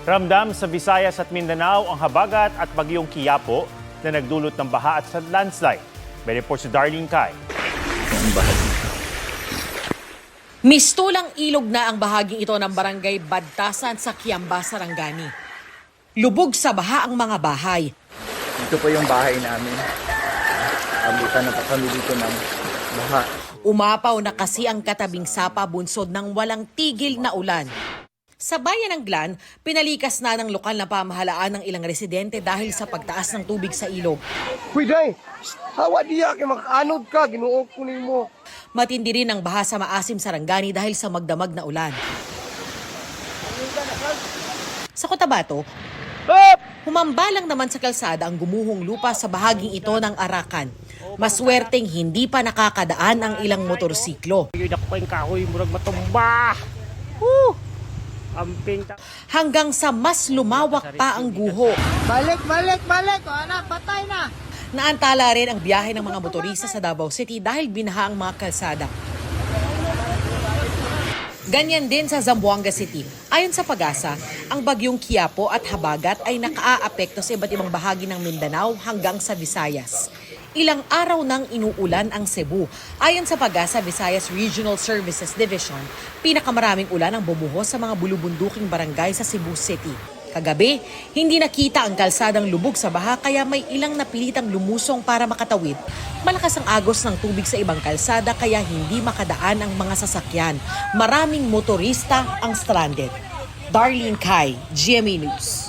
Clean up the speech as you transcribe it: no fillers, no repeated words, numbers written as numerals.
Ramdam sa Visayas at Mindanao ang habagat at bagyong Quiapo na nagdulot ng baha at landslide. May report si Darlene Kai. Mistulang ilog na ang bahaging ito ng barangay Badtasan sa Kiamba, Sarangani. Lubog sa baha ang mga bahay. Ito po yung bahay namin. Abutan na pa kami dito ng baha. Umapaw na kasi ang katabing sapa bunsod ng walang tigil na ulan. Sa bayan ng Glan, pinalikas na ng lokal na pamahalaan ng ilang residente dahil sa pagtaas ng tubig sa ilog. Uy, day! Hawa diya, kay makaanod ka, ginuog ko nimo. Matindi rin ang baha sa Maasim, Sarangani dahil sa magdamag na ulan. Sa Cotabato, humambalang naman sa kalsada ang gumuhong lupa sa bahaging ito ng Arakan. Maswerteng hindi pa nakakadaan ang ilang motorsiklo. Hanggang sa mas lumawak pa ang guho. Balik! O anak, patay na! Naantala rin ang biyahe ng mga motorista sa Davao City dahil binaha ang mga kalsada. Ganyan din sa Zamboanga City. Ayon sa Pag-asa, ang bagyong Quiapo at habagat ay nakaaapekto sa iba't ibang bahagi ng Mindanao hanggang sa Visayas. Ilang araw nang inuulan ang Cebu. Ayon sa Pag-asa Visayas Regional Services Division, pinakamaraming ulan ang bumuhos sa mga bulubunduking barangay sa Cebu City. Kagabi, hindi nakita ang kalsadang lubog sa baha kaya may ilang napilitang lumusong para makatawid. Malakas ang agos ng tubig sa ibang kalsada kaya hindi makadaan ang mga sasakyan. Maraming motorista ang stranded. Darlene Kai, GMA News.